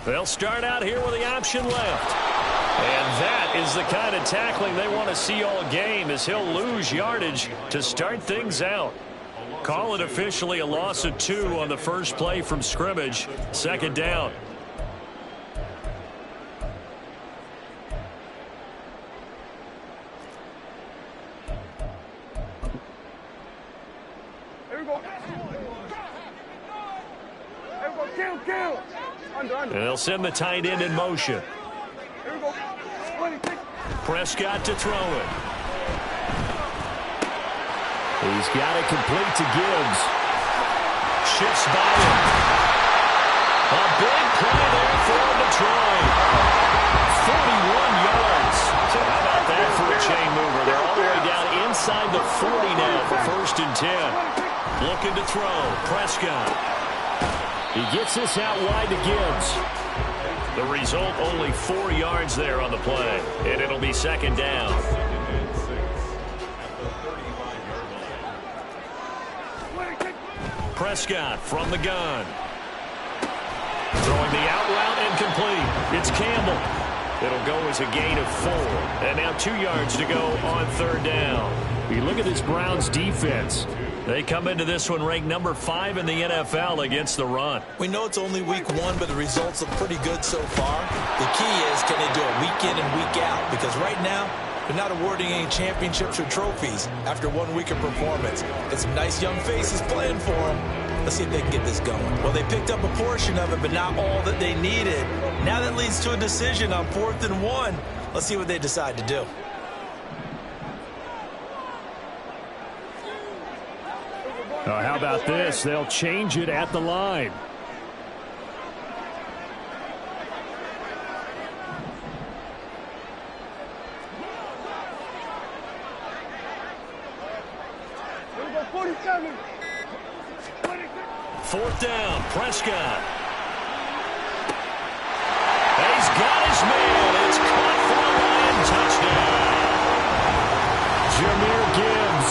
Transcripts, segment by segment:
They'll start out here with the option left. And that is the kind of tackling they want to see all game, as he'll lose yardage to start things out. Call it officially a loss of 2 on the first play from scrimmage. Second down. They'll send the tight end in motion. Prescott to throw it. He's got it complete to Gibbs. Shifts by him. A big play there for Detroit. 41 yards. So how about that for a chain mover? They're all the way down inside the 40 now for 1st and 10. Looking to throw. Prescott. He gets this out wide to Gibbs. The result, only 4 yards there on the play. And it'll be second down. Prescott from the gun. Throwing the out route and complete. It's Campbell. It'll go as a gain of 4. And now 2 yards to go on 3rd down. You look at this Browns defense. They come into this one ranked number 5 in the NFL against the run. We know it's only week 1, but the results look pretty good so far. The key is, can they do it week in and week out? Because right now, they're not awarding any championships or trophies after 1 week of performance. Got some nice young faces playing for them. Let's see if they can get this going. Well, they picked up a portion of it, but not all that they needed. Now that leads to a decision on 4th and 1. Let's see what they decide to do. How about this? They'll change it at the line. Fourth down, Prescott. He's got his man. It's caught for a Lion touchdown. Jahmyr Gibbs,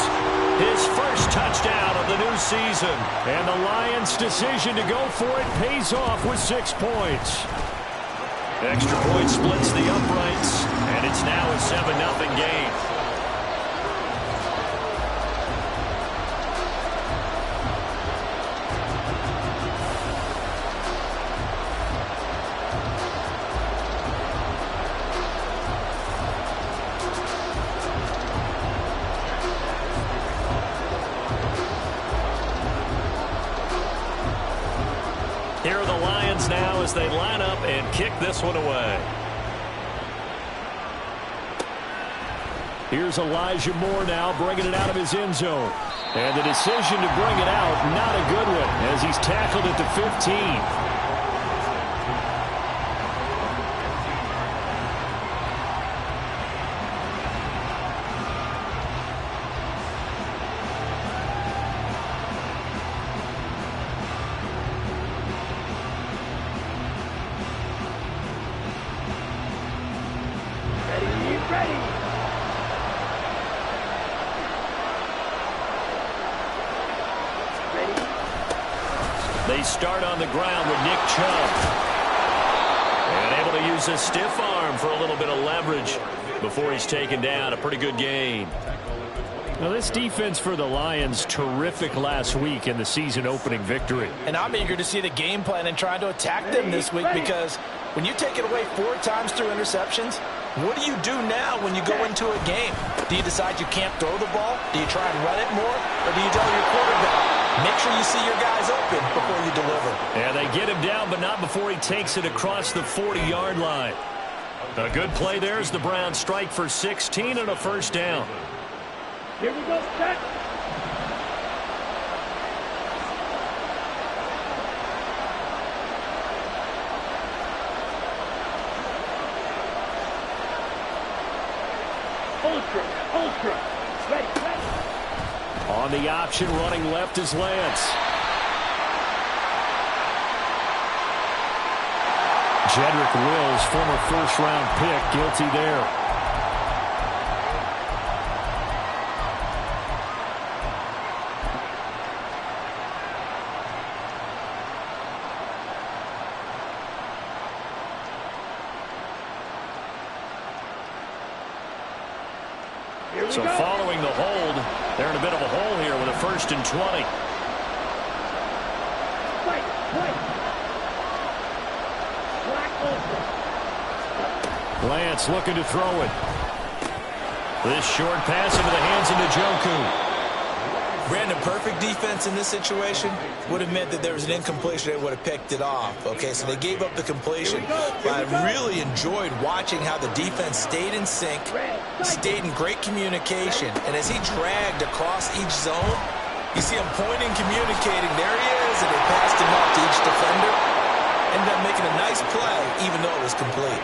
his first touchdown of the new season. And the Lions' decision to go for it pays off with 6 points. Extra point splits the uprights, and it's now a 7-0 game. Here are the Lions now as they line up and kick this one away. Here's Elijah Moore now bringing it out of his end zone. And the decision to bring it out, not a good one, as he's tackled at the 15. They start on the ground with Nick Chubb. And able to use a stiff arm for a little bit of leverage before he's taken down. A pretty good gain. Now, this defense for the Lions, terrific last week in the season-opening victory. And I'm eager to see the game plan and trying to attack them this week, because when you take it away 4 times through interceptions, what do you do now when you go into a game? Do you decide you can't throw the ball? Do you try and run it more? Or do you tell your quarterback, make sure you see your guys open before you deliver? Yeah, they get him down, but not before he takes it across the 40-yard line. A good play there as the Browns strike for 16 and a first down. Here we go, set. Ultra. Ready. On the option, running left is Lance. Jedrick Wills, former first-round pick, guilty there. So following the hold, they're in a bit of a hole here with a 1st and 20. Lance looking to throw it. This short pass into the hands of Njoku. Brandon, perfect defense in this situation would have meant that there was an incompletion. They would have picked it off. Okay, so they gave up the completion. But I really enjoyed watching how the defense stayed in sync, stayed in great communication. And as he dragged across each zone, you see him pointing, communicating. There he is, and they passed him off to each defender. Ended up making a nice play, even though it was complete.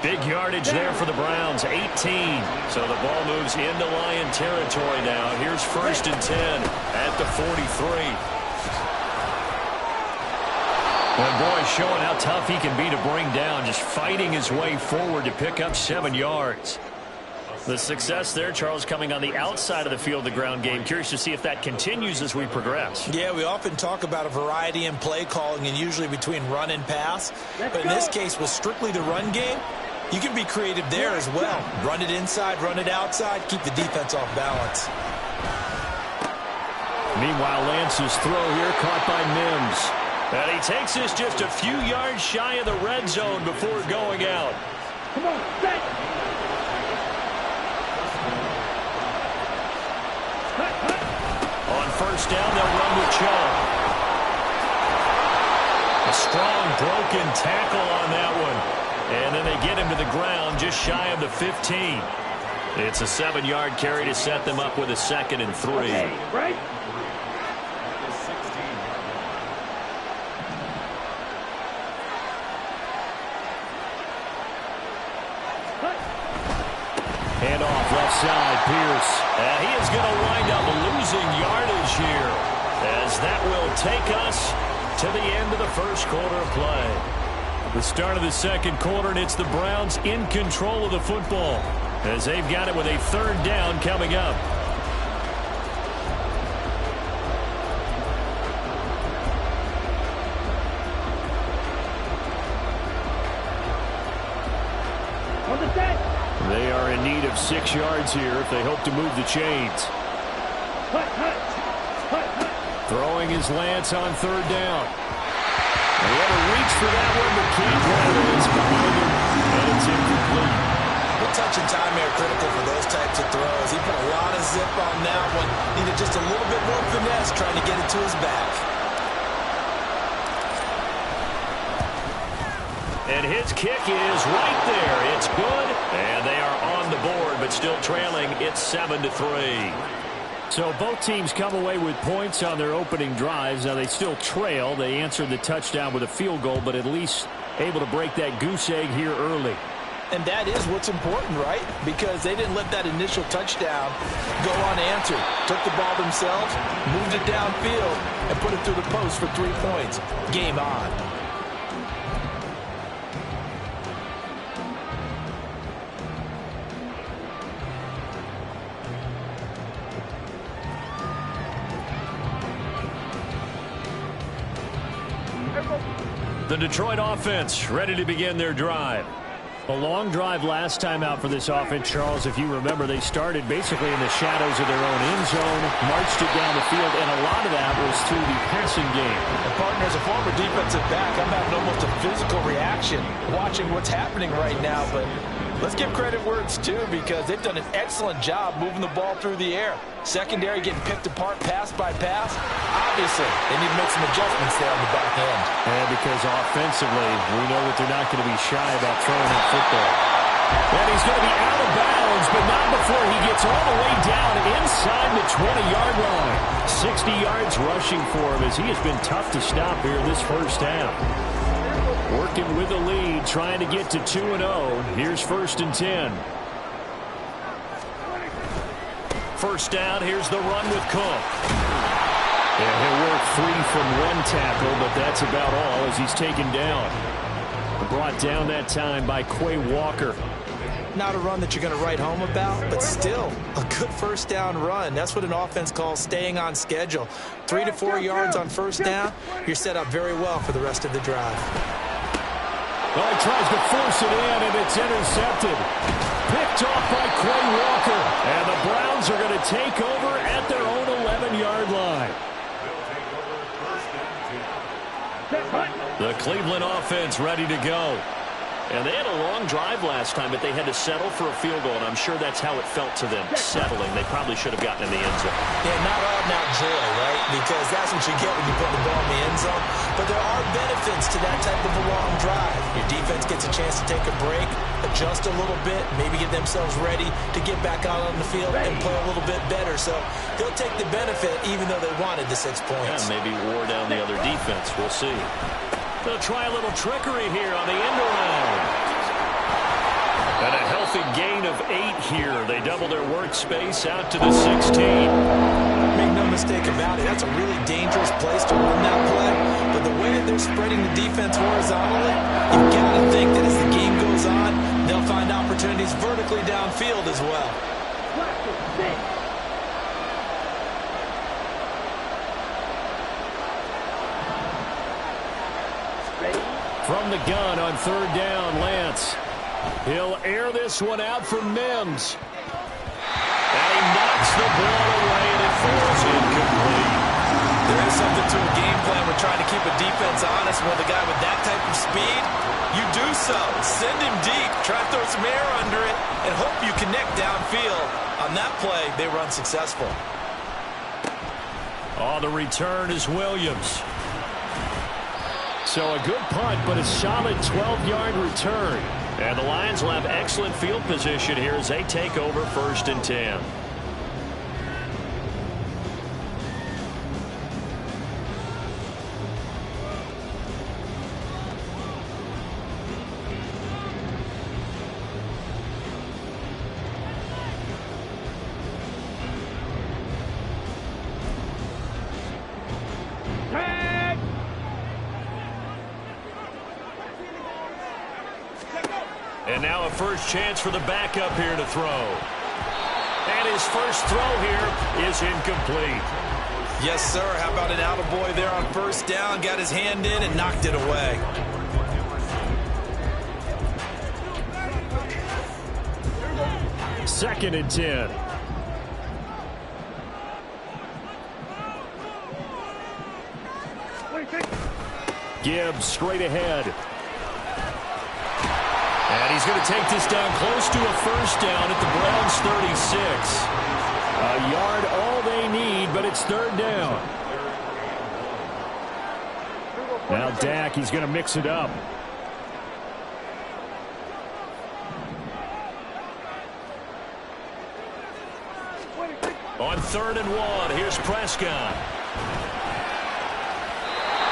Big yardage there for the Browns, 18. So the ball moves into Lion territory now. Here's 1st and 10 at the 43. And boy, showing how tough he can be to bring down, just fighting his way forward to pick up 7 yards. The success there, Charles, coming on the outside of the field, the ground game. Curious to see if that continues as we progress. Yeah, we often talk about a variety in play calling and usually between run and pass. But in this case, with strictly the run game, you can be creative there as well. Run it inside, run it outside, keep the defense off balance. Meanwhile, Lance's throw here caught by Mims. And he takes this just a few yards shy of the red zone before going out. Come on, set. On 1st down, they'll run with Chubb. A strong broken tackle on that one. And then they get him to the ground just shy of the 15. It's a 7-yard carry to set them up with a 2nd and 3. Okay, right? Handoff left side, Pierce. And he is going to wind up losing yardage here, as that will take us to the end of the 1st quarter of play. The start of the 2nd quarter, and it's the Browns in control of the football as they've got it with a 3rd down coming up. On the set. They are in need of 6 yards here if they hope to move the chains. Throwing his Lance on 3rd down. He had to reach for that one, but can't grab it. It's behind him, and it's incomplete. The touch and time are critical for those types of throws. He put a lot of zip on that one. Needed just a little bit more finesse trying to get it to his back. And his kick is right there. It's good, and they are on the board, but still trailing. It's 7-3. So both teams come away with points on their opening drives. Now they still trail. They answered the touchdown with a field goal, but at least able to break that goose egg here early. And that is what's important, right? Because they didn't let that initial touchdown go unanswered. Took the ball themselves, moved it downfield, and put it through the post for 3 points. Game on. The Detroit offense ready to begin their drive. A long drive last time out for this offense, Charles. If you remember, they started basically in the shadows of their own end zone, marched it down the field, and a lot of that was through the passing game. And partner, as a former defensive back, I'm having almost a physical reaction watching what's happening right now. But let's give credit where it's due, because they've done an excellent job moving the ball through the air. Secondary getting picked apart pass by pass. Obviously, they need to make some adjustments there on the back end. And because offensively, we know that they're not going to be shy about throwing that football. And he's going to be out of bounds, but not before he gets all the way down inside the 20-yard line. 60 yards rushing for him, as he has been tough to stop here this 1st half. Working with the lead, trying to get to 2-0. Here's 1st and 10. 1st down, here's the run with Cook. And he'll work free from 1 tackle, but that's about all as he's taken down. Brought down that time by Quay Walker. Not a run that you're going to write home about, but still a good 1st down run. That's what an offense calls staying on schedule. 3 to 4 yards on 1st down, you're set up very well for the rest of the drive. Well, he tries to force it in, and it's intercepted. picked off by Quay Walker. And the Browns are going to take over at their own 11-yard line. The Cleveland offense ready to go. And they had a long drive last time, but they had to settle for a field goal, and I'm sure that's how it felt to them, settling. They probably should have gotten in the end zone. Yeah, not all now joy, right? Because that's what you get when you put the ball in the end zone. But there are benefits to that type of a long drive. Your defense gets a chance to take a break, adjust a little bit, maybe get themselves ready to get back out on the field and play a little bit better. So they'll take the benefit even though they wanted the 6 points. Yeah, maybe wore down the other defense. We'll see. They'll try a little trickery here on the end around. And a healthy gain of 8 here. They double their workspace out to the 16. Make no mistake about it, that's a really dangerous place to run that play. But the way that they're spreading the defense horizontally, you've got to think that as the game goes on, they'll find opportunities vertically downfield as well. From the gun on 3rd down, Lance. He'll air this one out for Mims. And he knocks the ball away, and it falls incomplete. There is something to a game plan with trying to keep a defense honest with a guy with that type of speed. You do so. Send him deep. Try to throw some air under it and hope you connect downfield. On that play, they run successful. On the return is Williams. So a good punt, but a solid 12-yard return. And the Lions will have excellent field position here as they take over 1st and 10. And now a first chance for the backup here to throw. And his first throw here is incomplete. Yes, sir. How about an attaboy there on 1st down? Got his hand in and knocked it away. Second and 10. Gibbs straight ahead. And he's going to take this down close to a 1st down at the Browns 36. A yard all they need, but it's 3rd down. Now Dak, he's going to mix it up. On 3rd and 1, here's Prescott.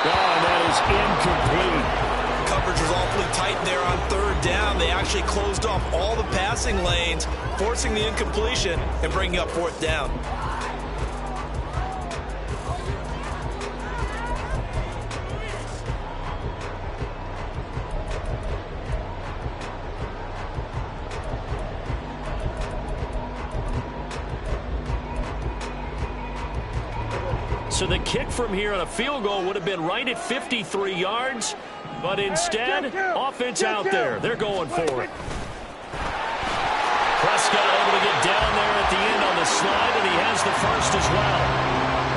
Oh, and that is incomplete. Coverage was awfully tight there on 3rd down. They actually closed off all the passing lanes, forcing the incompletion and bringing up 4th down. So the kick from here on a field goal would have been right at 53 yards. But instead, offense out there. They're going for it. Prescott able to get down there at the end on the slide, and he has the first as well.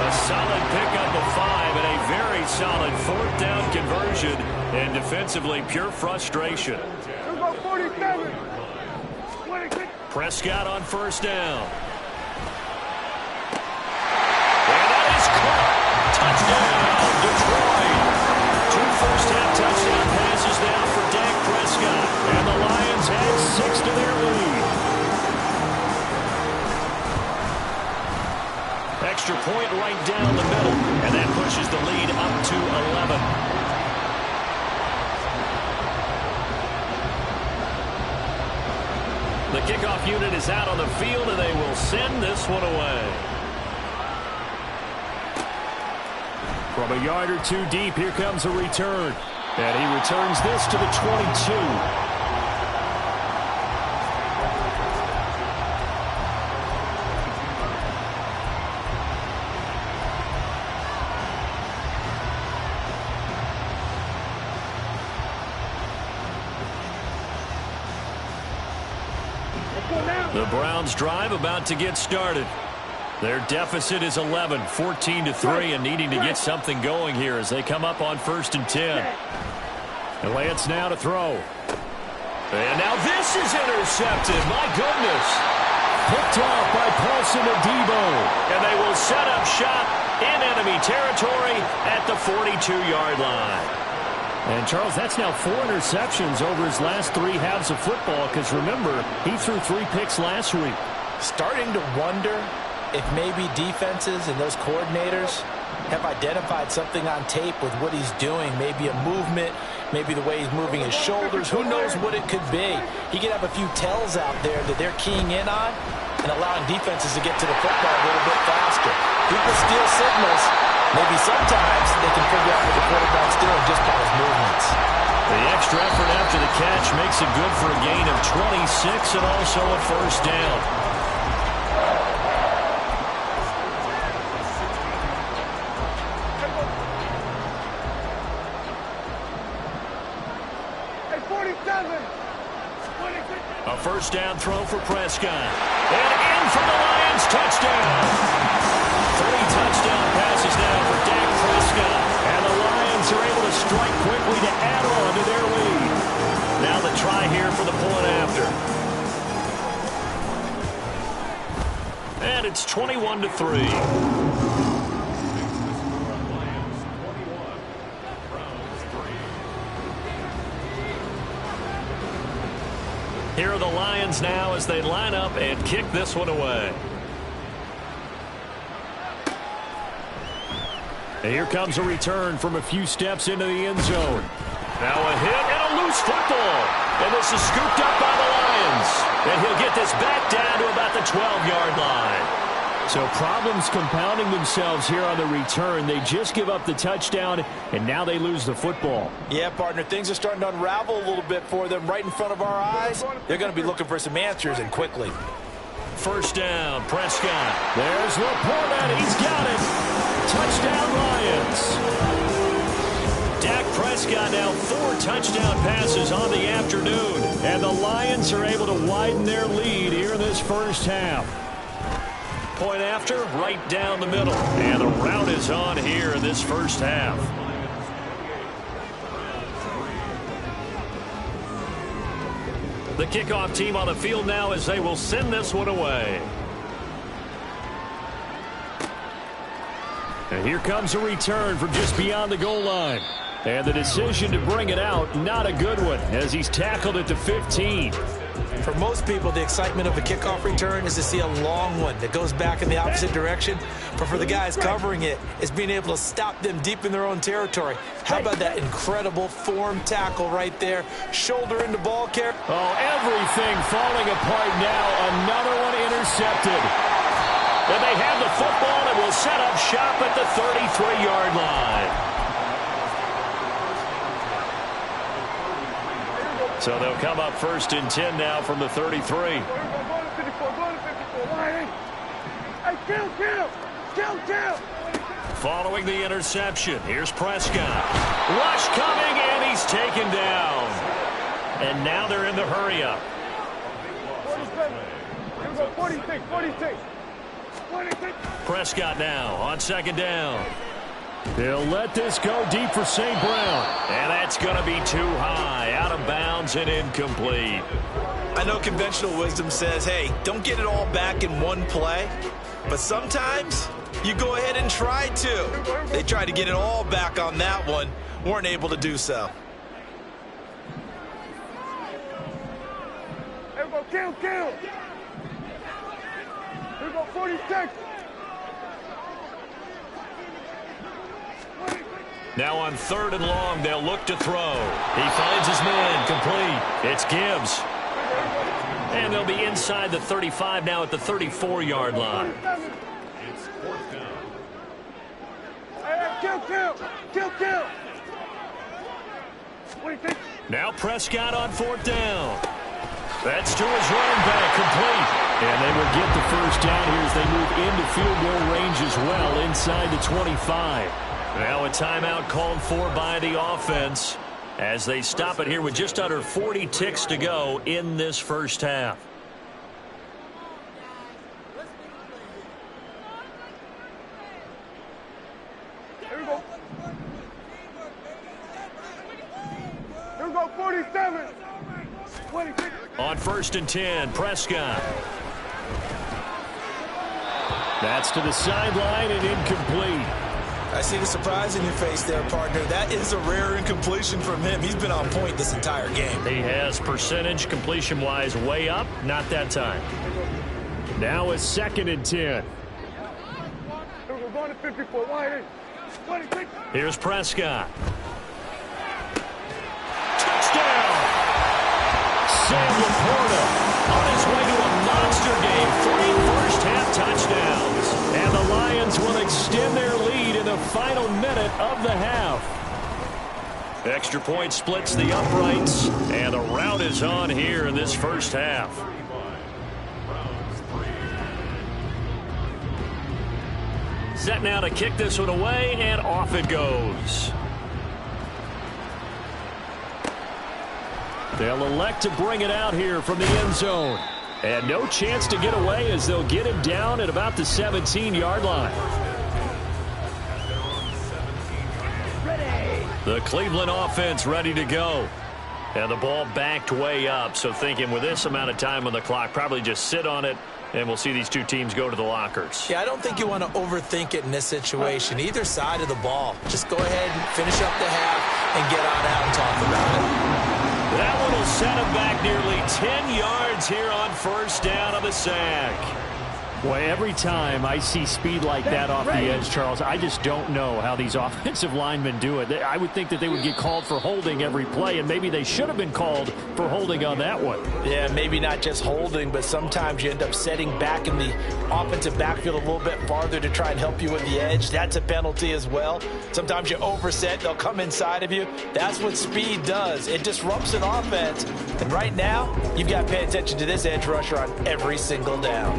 A solid pickup of 5 and a very solid 4th down conversion. And defensively, pure frustration. Prescott on 1st down. And that is caught. Touchdown, Detroit. 2 first-half touchdown passes now for Dak Prescott. And the Lions add 6 to their lead. Extra point right down the middle. And that pushes the lead up to 11. The kickoff unit is out on the field, and they will send this one away. From a yard or 2 deep, here comes a return. And he returns this to the 22. The Browns' drive about to get started. Their deficit is 11, 14-3, and needing to get something going here as they come up on 1st and 10. And Lance now to throw. And now this is intercepted. My goodness. Picked off by Paulson Adebo. And they will set up shop in enemy territory at the 42-yard line. And, Charles, that's now 4 interceptions over his last 3 halves of football because, remember, he threw 3 picks last week. Starting to wonder if maybe defenses and those coordinators have identified something on tape with what he's doing, maybe a movement, maybe the way he's moving his shoulders. Who knows what it could be? He could have a few tells out there that they're keying in on and allowing defenses to get to the football a little bit faster. People steal signals. Maybe sometimes they can figure out what the quarterback's doing just by his movements. The extra effort after the catch makes it good for a gain of 26 and also a 1st down. A 1st down throw for Prescott. And in for the Lions, touchdown. 3 touchdown passes now for Dak Prescott. And the Lions are able to strike quickly to add on to their lead. Now the try here for the point after. And it's 21-3. Here are the Lions now as they line up and kick this one away. And here comes a return from a few steps into the end zone. Now a hit and a loose football. And this is scooped up by the Lions. And he'll get this back down to about the 12-yard line. So problems compounding themselves here on the return. They just give up the touchdown, and now they lose the football. Yeah, partner, things are starting to unravel a little bit for them right in front of our eyes. They're going to be looking for some answers, and quickly. 1st down, Prescott. There's Laporta. He's got it. Touchdown, Lions. Dak Prescott now 4 touchdown passes on the afternoon, and the Lions are able to widen their lead here in this 1st half. Point after, right down the middle. And the route is on here in this 1st half. The kickoff team on the field now as they will send this one away. And here comes a return from just beyond the goal line. And the decision to bring it out, not a good one, as he's tackled at the 15. For most people, the excitement of a kickoff return is to see a long one that goes back in the opposite direction. But for the guys covering it, it's being able to stop them deep in their own territory. How about that incredible form tackle right there? Shoulder into ball carrier. Oh, everything falling apart now. Another one intercepted. And they have the football and will set up shop at the 33-yard line. So they'll come up 1st and 10 now from the 33. Following the interception, here's Prescott. Rush coming, and he's taken down. And now they're in the hurry-up. 46. Prescott now on 2nd down. They'll let this go deep for St. Brown. And that's going to be too high. Out of bounds and incomplete. I know conventional wisdom says, hey, don't get it all back in one play. But sometimes you go ahead and try to. They tried to get it all back on that one. Weren't able to do so. Here we go, kill. Here we go, 46. Now on 3rd and long, they'll look to throw. He finds his man, complete. It's Gibbs. And they'll be inside the 35 now at the 34-yard line. Kill. Now Prescott on 4th down. That's to his running back, complete. And they will get the 1st down here as they move into field goal range as well inside the 25. Now a timeout called for by the offense as they stop it here with just under 40 ticks to go in this 1st half. On 1st and 10, Prescott. That's to the sideline and incomplete. I see the surprise in your face there, partner. That is a rare incompletion from him. He's been on point this entire game. He has percentage completion-wise way up. Not that time. Now it's 2nd and 10. We're going to 54. Wide. Here's Prescott. Touchdown! Sam Laporta on his way to a monster game. 3 first-half touchdowns. And the Lions will extend their lead in the final minute of the half. Extra point splits the uprights. And the rout is on here in this first half. Set now to kick this one away, and off it goes. They'll elect to bring it out here from the end zone. And no chance to get away as they'll get him down at about the 17-yard line. The Cleveland offense ready to go. And the ball backed way up, so thinking with this amount of time on the clock, probably just sit on it, and we'll see these two teams go to the lockers. Yeah, I don't think you want to overthink it in this situation. Either side of the ball. Just go ahead and finish up the half and get on out and talk about it. That one will set him back nearly 10 yards here on 1st down of the sack. Boy, every time I see speed like that off the edge, Charles, I just don't know how these offensive linemen do it. I would think that they would get called for holding every play, and maybe they should have been called for holding on that one. Yeah, maybe not just holding, but sometimes you end up setting back in the offensive backfield a little bit farther to try and help you with the edge. That's a penalty as well. Sometimes you overset, they'll come inside of you. That's what speed does. It disrupts an offense. And right now, you've got to pay attention to this edge rusher on every single down.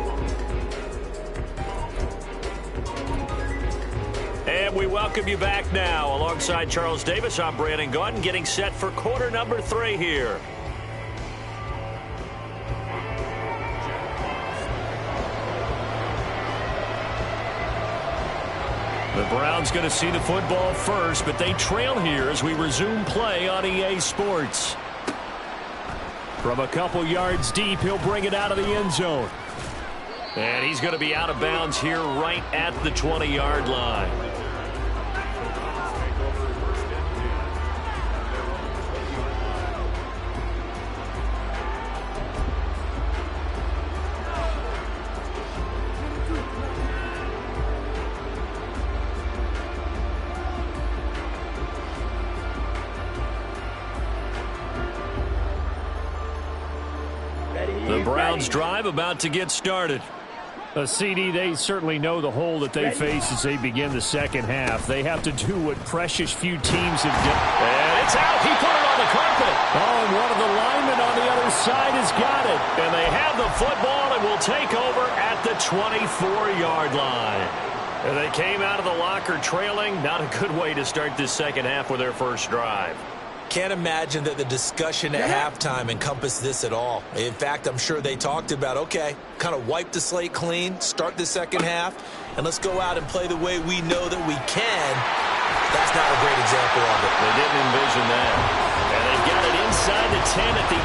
And we welcome you back now. Alongside Charles Davis, I'm Brandon Gaudin, getting set for quarter number 3 here. The Browns going to see the football first, but they trail here as we resume play on EA Sports. From a couple yards deep, he'll bring it out of the end zone. And he's going to be out of bounds here right at the 20-yard line. The Browns drive about to get started. CD, they certainly know the hole that they face as they begin the second half. They have to do what precious few teams have done. And it's out. He put it on the carpet. Oh, and one of the linemen on the other side has got it. And they have the football and will take over at the 24-yard line. And they came out of the locker trailing. Not a good way to start this second half with their first drive. Can't imagine that the discussion at halftime encompassed this at all. In fact, I'm sure they talked about, okay, kind of wipe the slate clean, start the second half, and let's go out and play the way we know that we can. That's not a great example of it. They didn't envision that. And they've got it inside the 10 at the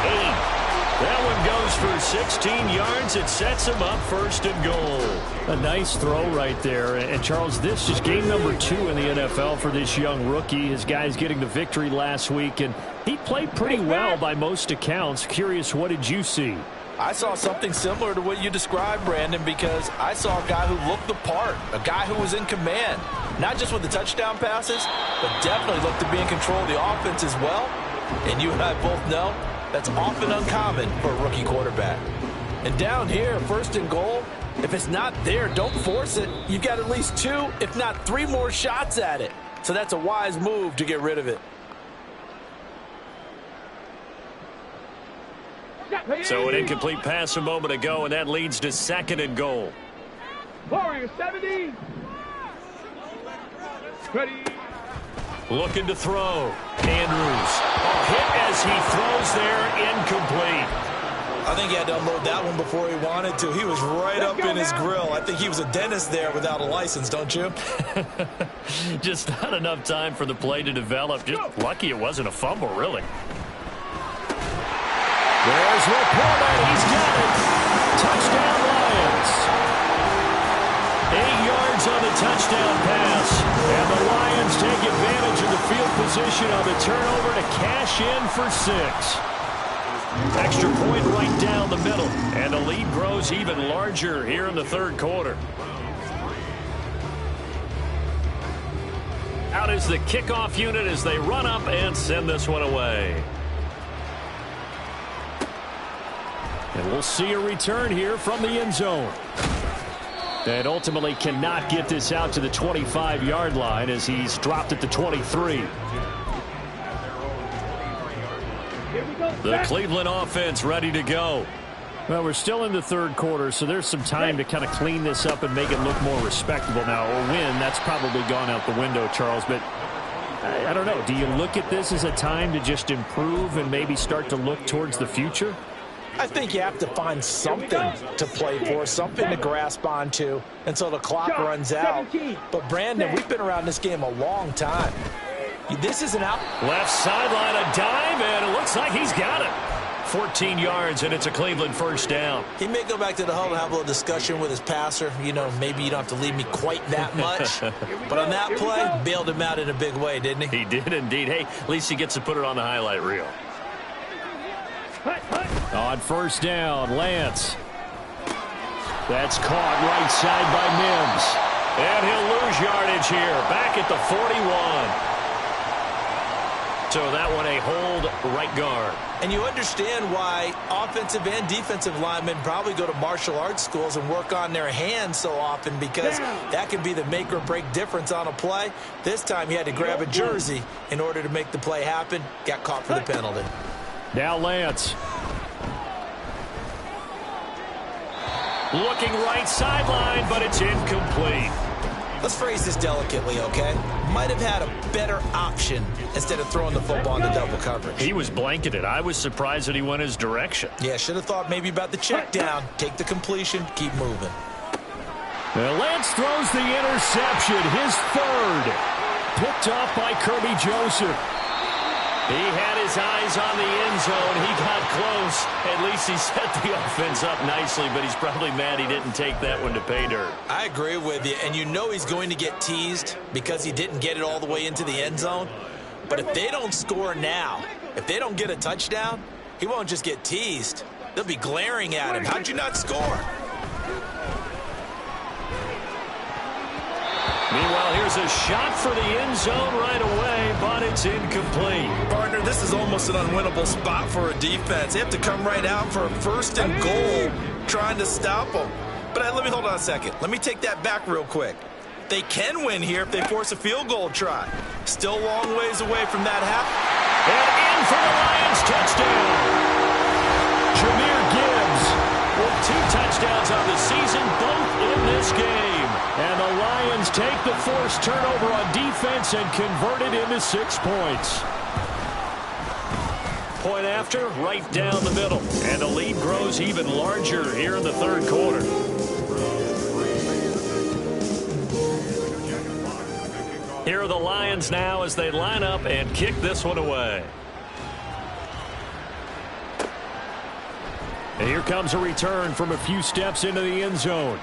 8. That one goes for 16 yards. It sets him up 1st and goal. A nice throw right there. And Charles, this is game number 2 in the NFL for this young rookie. His guys getting the victory last week, and he played pretty well by most accounts. Curious, what did you see? I saw something similar to what you described, Brandon, because I saw a guy who looked the part, a guy who was in command, not just with the touchdown passes, but definitely looked to be in control of the offense as well. And you and I both know that's often uncommon for a rookie quarterback. And down here, 1st and goal, if it's not there, don't force it. You've got at least 2, if not 3 more shots at it. So that's a wise move to get rid of it. So an incomplete pass a moment ago, and that leads to 2nd and goal. Warrior 70. Ready. Looking to throw. Andrews. Hit as he throws there, incomplete. I think he had to unload that one before he wanted to. He was right up in his grill. I think he was a dentist there without a license, don't you? Just not enough time for the play to develop. Just lucky it wasn't a fumble, really. fires with Porter. He's got it. Touchdown, Lions. 8 yards on the touchdown pass. And the Lions take advantage of the field position on the turnover to cash in for 6. Extra point right down the middle. And the lead grows even larger here in the third quarter. Out is the kickoff unit as they run up and send this one away. And we'll see a return here from the end zone. And ultimately cannot get this out to the 25-yard line as he's dropped at the 23. The Cleveland offense ready to go. Well, we're still in the third quarter, so there's some time to kind of clean this up and make it look more respectable now. A win, that's probably gone out the window, Charles. But I don't know. Do you look at this as a time to just improve and maybe start to look towards the future? I think you have to find something to play for, something to grasp onto until the clock runs out. But, Brandon, we've been around this game a long time. This is an out. Left sideline, a dive, and it looks like he's got it. 14 yards, and it's a Cleveland first down. He may go back to the huddle and have a little discussion with his passer. You know, maybe you don't have to leave me quite that much. But on that play, bailed him out in a big way, didn't he? He did indeed. Hey, at least he gets to put it on the highlight reel. On first down, Lance. That's caught right side by Mims. And he'll lose yardage here. Back at the 41. So that one a hold right guard. And you understand why offensive and defensive linemen probably go to martial arts schools and work on their hands so often, because that can be the make or break difference on a play. This time he had to grab a jersey in order to make the play happen. Got caught for the penalty. Now Lance. Looking right sideline, but it's incomplete. Let's phrase this delicately, okay? Might have had a better option instead of throwing the football into double coverage. He was blanketed. I was surprised that he went his direction. Yeah, should have thought maybe about the check down. Take the completion, keep moving. Well, Lance throws the interception, his third. Picked off by Kirby Joseph. He had his eyes on the end zone. He got close. At least he set the offense up nicely, but he's probably mad he didn't take that one to pay dirt. I agree with you, and you know he's going to get teased because he didn't get it all the way into the end zone. But if they don't score now, if they don't get a touchdown, he won't just get teased. They'll be glaring at him. How'd you not score? Meanwhile, here's a shot for the end zone right away, but it's incomplete. Partner, this is almost an unwinnable spot for a defense. They have to come right out for a first and goal trying to stop them. But let me hold on a second. Let me take that back real quick. They can win here if they force a field goal try. Still a long ways away from that happening. And in for the Lions touchdown. Jahmyr Gibbs with 2 touchdowns on the season, both in this game. And the Lions take the forced turnover on defense and convert it into 6 points. Point after, right down the middle. And the lead grows even larger here in the third quarter. Here are the Lions now as they line up and kick this one away. And here comes a return from a few steps into the end zone.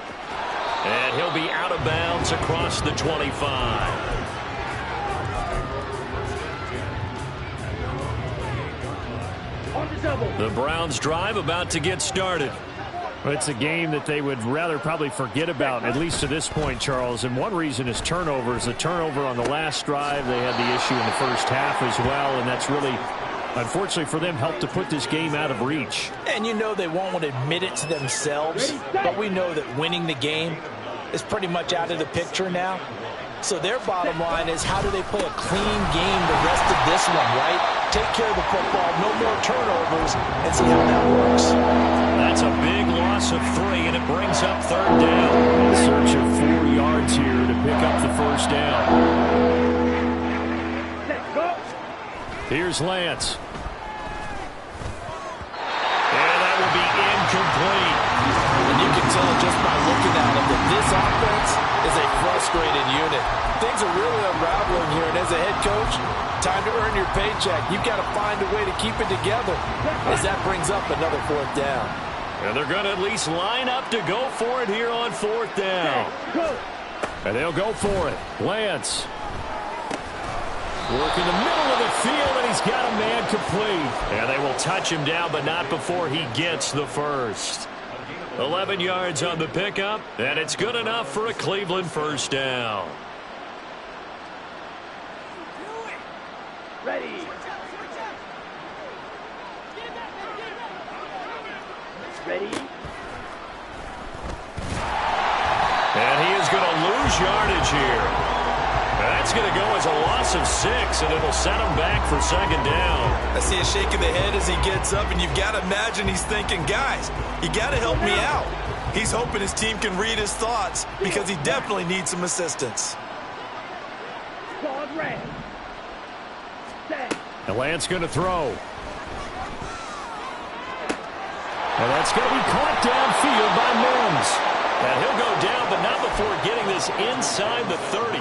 And he'll be out of bounds across the 25. The Browns drive about to get started. It's a game that they would rather probably forget about, at least to this point, Charles. And one reason is turnovers. The turnover on the last drive, they had the issue in the first half as well, and that's really, unfortunately for them, helped to put this game out of reach. And you know they won't admit it to themselves, but we know that winning the game is pretty much out of the picture now. So their bottom line is, how do they play a clean game the rest of this one, right? Take care of the football, no more turnovers, and see how that works. That's a big loss of 3, and it brings up third down. In search of 4 yards here to pick up the first down. Here's Lance. And that will be incomplete. And you can tell just by looking at him that this offense is a frustrated unit. Things are really unraveling here, and as a head coach, time to earn your paycheck. You've got to find a way to keep it together as that brings up another fourth down. And they're going to at least line up to go for it here on fourth down. And they'll go for it. Lance. Work in the middle of the field, and he's got a man complete. And they will touch him down, but not before he gets the first. 11 yards on the pickup, and it's good enough for a Cleveland first down. Ready. Ready. And he is going to lose yardage here. That's going to go as a loss of 6, and it'll set him back for second down. I see a shake of the head as he gets up, and you've got to imagine he's thinking, guys, you got to help me out. He's hoping his team can read his thoughts because he definitely needs some assistance. And Lance going to throw. And that's going to be caught downfield by Mims. And he'll go down, but not before getting this inside the 30.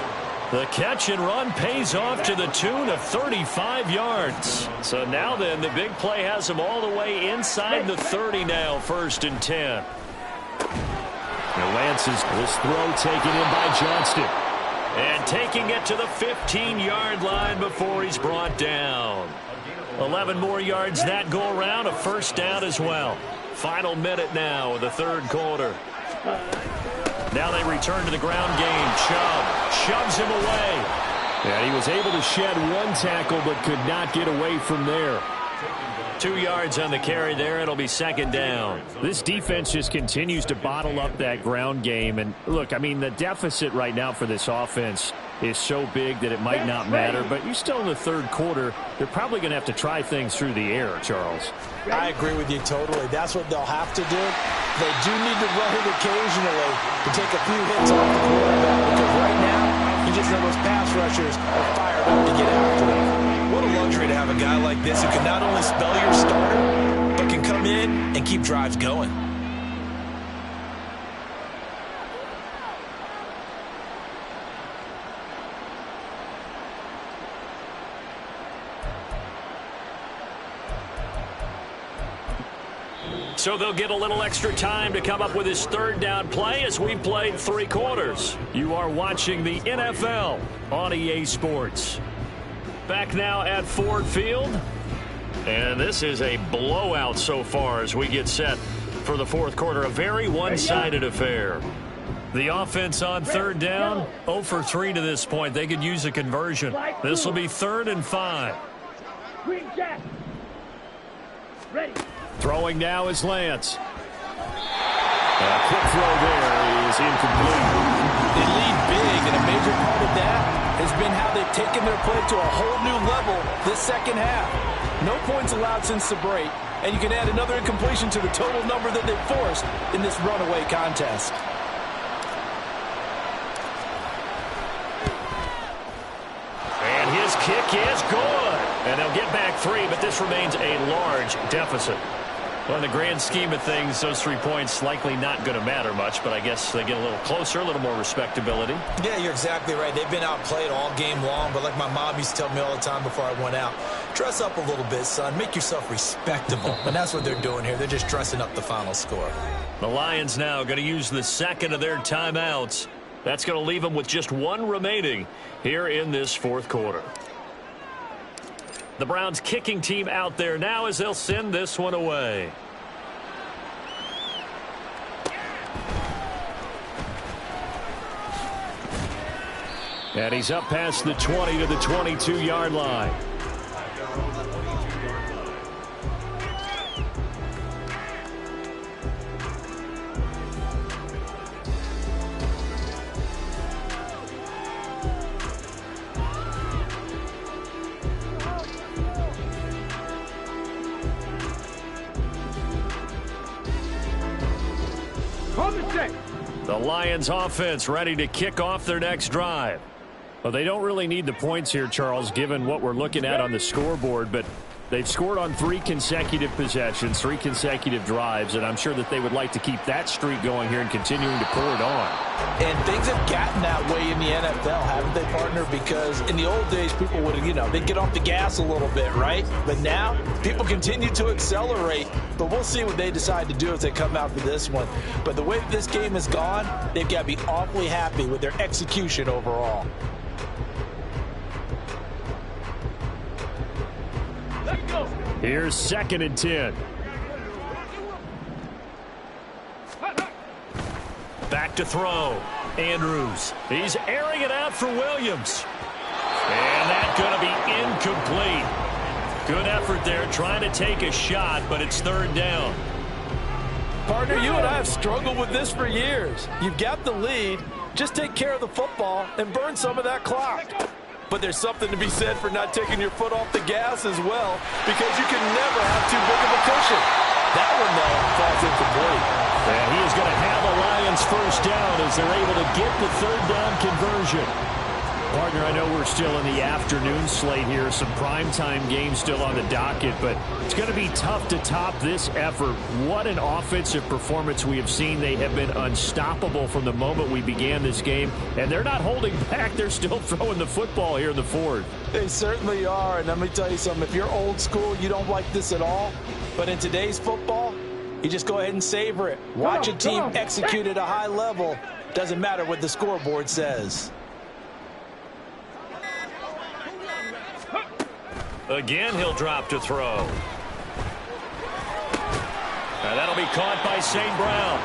The catch and run pays off to the tune of 35 yards. So now then, the big play has him all the way inside the 30 now, 1st and 10. And Lance's this throw taken in by Johnston. And taking it to the 15-yard line before he's brought down. 11 more yards that go around, a first down as well. Final minute now of the third quarter. Now they return to the ground game. Chubb shoves him away. And he was able to shed one tackle but could not get away from there. 2 yards on the carry there. It'll be second down. This defense just continues to bottle up that ground game. And look, I mean, the deficit right now for this offense is so big that it might not matter. But you're still in the third quarter. They're probably going to have to try things through the air, Charles. I agree with you totally. That's what they'll have to do. They do need to run it occasionally to take a few hits off the quarterback, because right now, you just know those pass rushers are fired up to get after him. What a luxury to have a guy like this who can not only spell your starter, but can come in and keep drives going. So they'll get a little extra time to come up with his third down play as we played 3 quarters. You are watching the NFL on EA Sports. Back now at Ford Field. And this is a blowout so far as we get set for the fourth quarter. A very one-sided affair. The offense on third down, 0 for 3 to this point. They could use a conversion. This will be 3rd and 5. Green Jack. Ready. Throwing now is Lance. A quick throw there is incomplete. They lead big, and a major part of that has been how they've taken their play to a whole new level this second half. No points allowed since the break, and you can add another incompletion to the total number that they've forced in this runaway contest. And his kick is good. And they'll get back 3, but this remains a large deficit. Well, in the grand scheme of things, those 3 points likely not going to matter much, but I guess they get a little closer, a little more respectability. Yeah, you're exactly right. They've been outplayed all game long, but like my mom used to tell me all the time before I went out, dress up a little bit, son. Make yourself respectable. And that's what they're doing here. They're just dressing up the final score. The Lions now going to use the second of their timeouts. That's going to leave them with just 1 remaining here in this fourth quarter. The Browns kicking team out there now as they'll send this one away. And he's up past the 20 to the 22-yard line. The Lions offense ready to kick off their next drive. Well, they don't really need the points here, Charles, given what we're looking at on the scoreboard, but They've scored on 3 consecutive possessions, 3 consecutive drives, and I'm sure that they would like to keep that streak going here and continuing to pull it on. And things have gotten that way in the NFL, haven't they, partner? Because in the old days, people would, they'd get off the gas a little bit, right? But now, people continue to accelerate. But we'll see what they decide to do as they come out for this one. But the way that this game has gone, they've got to be awfully happy with their execution overall. Here's 2nd and 10. Back to throw. Andrews. He's airing it out for Williams. And that's going to be incomplete. Good effort there trying to take a shot, but it's 3rd down. Partner, you and I have struggled with this for years. You've got the lead. Just take care of the football and burn some of that clock. But there's something to be said for not taking your foot off the gas as well, because you can never have too big of a cushion. That one, though, falls incomplete. And he is going to have a Lions 1st down as they're able to get the 3rd down conversion. Partner, I know we're still in the afternoon slate here. Some primetime games still on the docket, but it's going to be tough to top this effort. What an offensive performance we have seen. They have been unstoppable from the moment we began this game, and they're not holding back. They're still throwing the football here in the 4th. They certainly are, and let me tell you something. If you're old school, you don't like this at all. But in today's football, you just go ahead and savor it. Watch a team execute at a high level. Doesn't matter what the scoreboard says. Again, he'll drop to throw. And that'll be caught by St. Brown.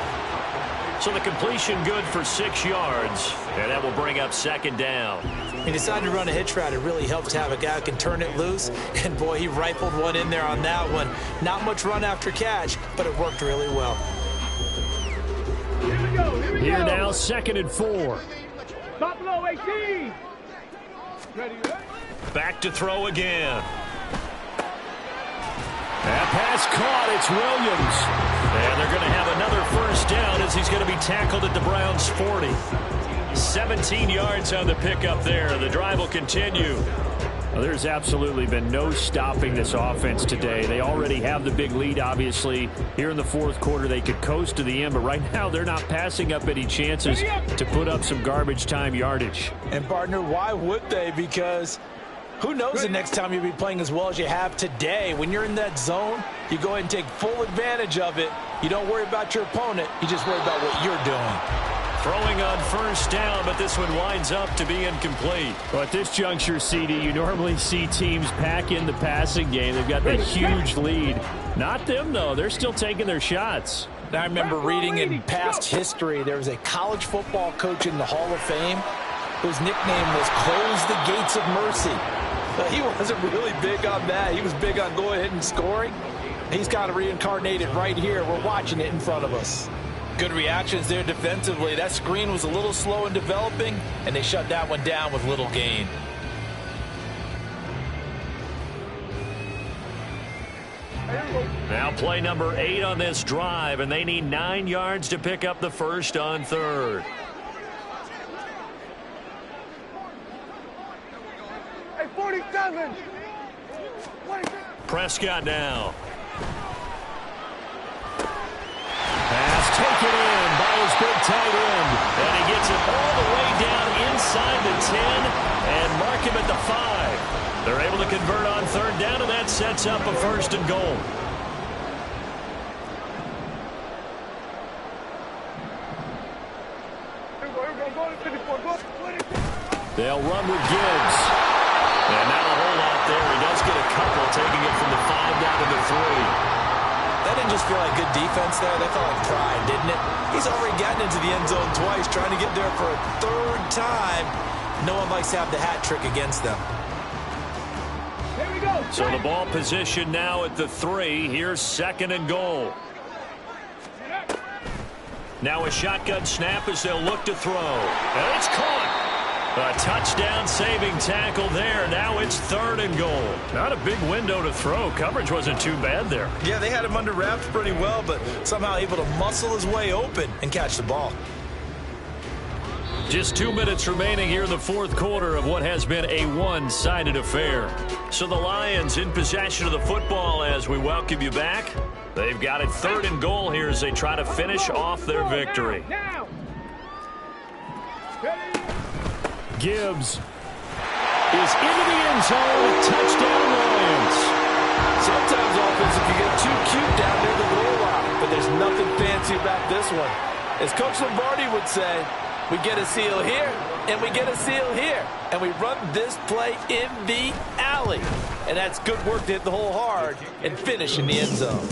So the completion good for 6 yards, and that will bring up 2nd down. He decided to run a hitch route. It really helps to have a guy who can turn it loose. And, boy, he rifled one in there on that one. Not much run after catch, but it worked really well. Here we go. Here now, 2nd and 4. Top low, 18. Ready? Back to throw again. That pass caught. It's Williams. And they're going to have another 1st down as he's going to be tackled at the Browns' 40. 17 yards on the pickup there. The drive will continue. Well, there's absolutely been no stopping this offense today. They already have the big lead, obviously. Here in the 4th quarter, they could coast to the end, but right now they're not passing up any chances to put up some garbage time yardage. And, partner, why would they? Because who knows the next time you'll be playing as well as you have today. When you're in that zone, you go ahead and take full advantage of it. You don't worry about your opponent. You just worry about what you're doing. Throwing on 1st down, but this one winds up to be incomplete. Well, at this juncture, CD, you normally see teams pack in the passing game. They've got that huge lead. Not them, though. They're still taking their shots. I remember reading in past history, there was a college football coach in the Hall of Fame whose nickname was Close the Gates of Mercy. But he wasn't really big on that. He was big on going ahead and scoring. He's kind of reincarnated right here. We're watching it in front of us. Good reactions there defensively. That screen was a little slow in developing, and they shut that one down with little gain. Now play number 8 on this drive, and they need 9 yards to pick up the 1st on 3rd. Hey, 47. Prescott now. Pass taken in by his big tight end. And he gets it all the way down inside the 10 and mark him at the 5. They're able to convert on 3rd down, and that sets up a 1st and goal. They'll run with Gibbs. And not a whole lot there. He does get a couple, taking it from the 5 down to the 3. That didn't just feel like good defense there. That felt like pride, didn't it? He's already gotten into the end zone twice, trying to get there for a 3rd time. No one likes to have the hat trick against them. Here we go. So the ball position now at the 3. Here's 2nd and goal. Now a shotgun snap as they'll look to throw. And it's caught. A touchdown-saving tackle there. Now it's 3rd and goal. Not a big window to throw. Coverage wasn't too bad there. Yeah, they had him under wraps pretty well, but somehow able to muscle his way open and catch the ball. Just 2 minutes remaining here in the fourth quarter of what has been a one-sided affair. So the Lions in possession of the football as we welcome you back. They've got it 3rd and goal here as they try to finish off their victory. Gibbs is into the end zone. Touchdown, Lions. Sometimes offense can get too cute down near the goal line, but there's nothing fancy about this one. As Coach Lombardi would say, we get a seal here, and we get a seal here. And we run this play in the alley. And that's good work to hit the hole hard and finish in the end zone.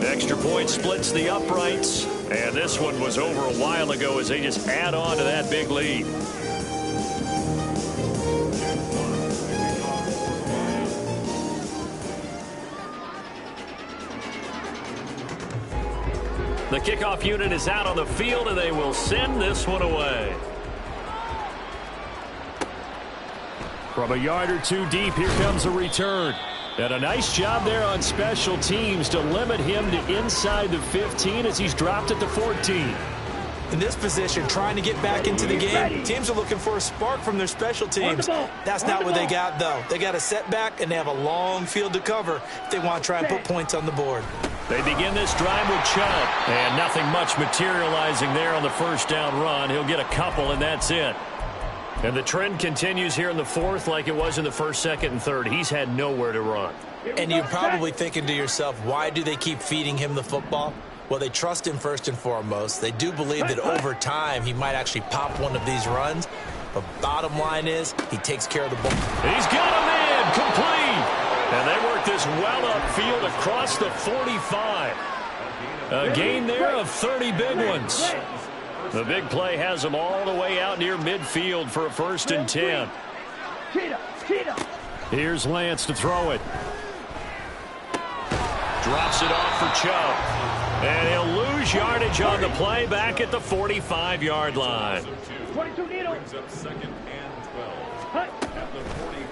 The extra point splits the uprights. And this one was over a while ago as they just add on to that big lead. The kickoff unit is out on the field, and they will send this one away. From a yard or two deep, here comes a return. And a nice job there on special teams to limit him to inside the 15 as he's dropped at the 14. In this position, trying to get back into the game, teams are looking for a spark from their special teams. That's not what they got, though. They got a setback, and they have a long field to cover if they want to try and put points on the board. They begin this drive with Chubb, and nothing much materializing there on the first down run. He'll get a couple, and that's it. And the trend continues here in the fourth like it was in the first, second, and third. He's had nowhere to run. And you're probably thinking to yourself, why do they keep feeding him the football? Well, they trust him first and foremost. They do believe that over time he might actually pop one of these runs. But bottom line is he takes care of the ball. He's got him in, complete. And they work this well upfield across the 45. A gain there of 30 big ones. The big play has them all the way out near midfield for a 1st and 10. Here's Lance to throw it. Drops it off for Chubb. And he'll lose yardage on the play back at the 45-yard line.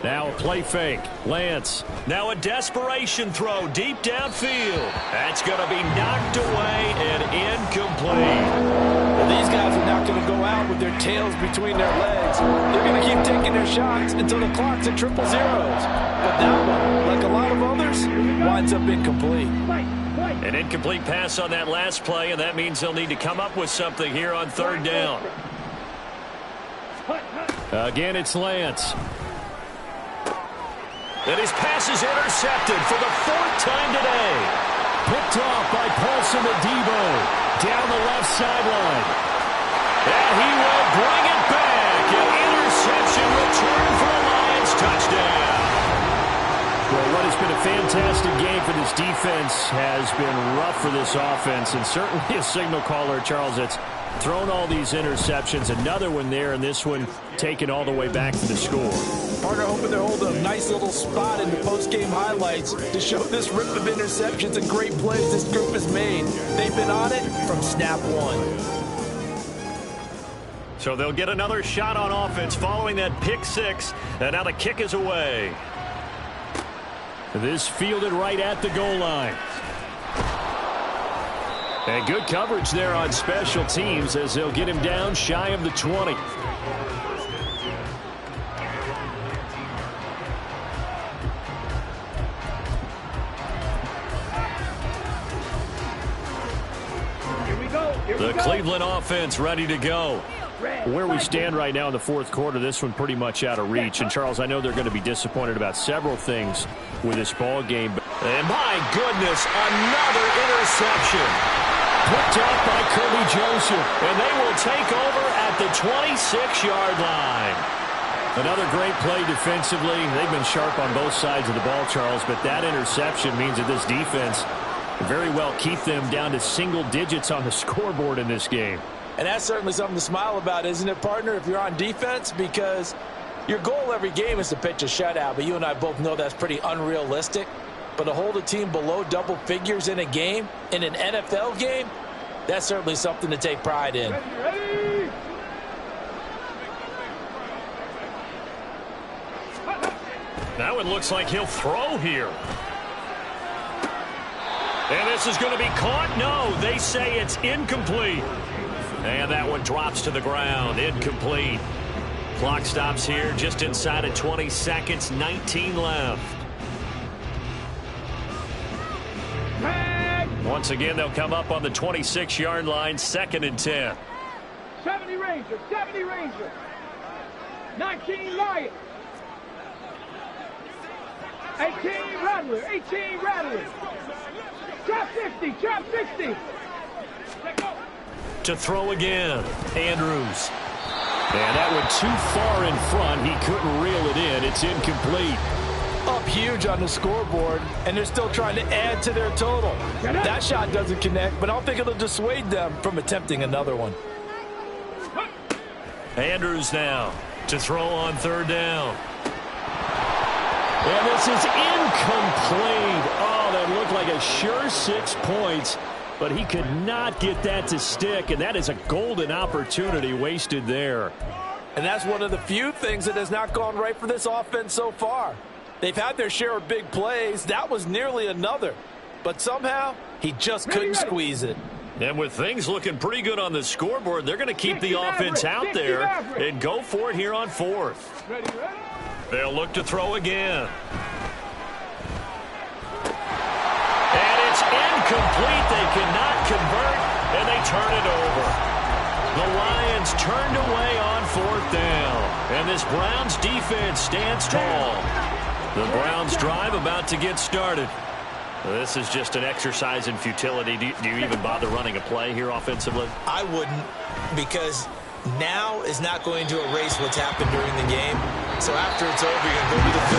Now a play fake. Lance. Now a desperation throw deep downfield. That's going to be knocked away and incomplete. Well, these guys are not going to go out with their tails between their legs. They're going to keep taking their shots until the clock's at 000. But that one, like a lot of others, winds up incomplete. An incomplete pass on that last play, and that means they'll need to come up with something here on 3rd down. Again, it's Lance. And his pass is intercepted for the 4th time today. Picked off by Paulson Adebo down the left sideline. And he will bring it back. An interception return for a Lions touchdown. Well, what has been a fantastic game for this defense has been rough for this offense, and certainly a signal caller, Charles, that's thrown all these interceptions. Another one there, and this one taken all the way back to the score. Partner hoping to hold a nice little spot in the post-game highlights to show this rip of interceptions and great plays this group has made. They've been on it from snap one. So they'll get another shot on offense following that pick six, and now the kick is away. This fielded right at the goal line. And good coverage there on special teams as they'll get him down shy of the 20. The Cleveland offense ready to go. Where we stand right now in the fourth quarter, this one pretty much out of reach. And, Charles, I know they're going to be disappointed about several things with this ball game. And, my goodness, another interception. Picked off by Kirby Joseph. And they will take over at the 26-yard line. Another great play defensively. They've been sharp on both sides of the ball, Charles. But that interception means that this defense very well keep them down to single digits on the scoreboard in this game. And that's certainly something to smile about, isn't it, partner, if you're on defense? Because your goal every game is to pitch a shutout, but you and I both know that's pretty unrealistic. But to hold a team below double figures in a game, in an NFL game, that's certainly something to take pride in. That one looks like he'll throw here. And this is going to be caught. No, they say it's incomplete. And that one drops to the ground. Incomplete. Clock stops here just inside of 20 seconds. 19 left. Once again, they'll come up on the 26-yard line. 2nd and 10. 70 Rangers, 70 Rangers. 19 Lions. 18 Rattlers, 18 Rattlers. Trap 50, trap 60. To throw again, Andrews. And that one too far in front. He couldn't reel it in. It's incomplete. Up huge on the scoreboard, and they're still trying to add to their total. That shot doesn't connect, but I don't think it'll dissuade them from attempting another one. Andrews now to throw on 3rd down. And this is incomplete. Oh, that looked like a sure 6 points, but he could not get that to stick, and that is a golden opportunity wasted there. And that's one of the few things that has not gone right for this offense so far. They've had their share of big plays. That was nearly another. But somehow, he just couldn't squeeze it. And with things looking pretty good on the scoreboard, they're going to keep the offense out there and go for it here on 4th. They'll look to throw again. And it's incomplete. They cannot convert, and they turn it over. The Lions turned away on 4th down. And this Browns defense stands tall. The Browns drive about to get started. This is just an exercise in futility. Do you even bother running a play here offensively? I wouldn't, because now is not going to erase what's happened during the game. So after it's over, you're going to go to the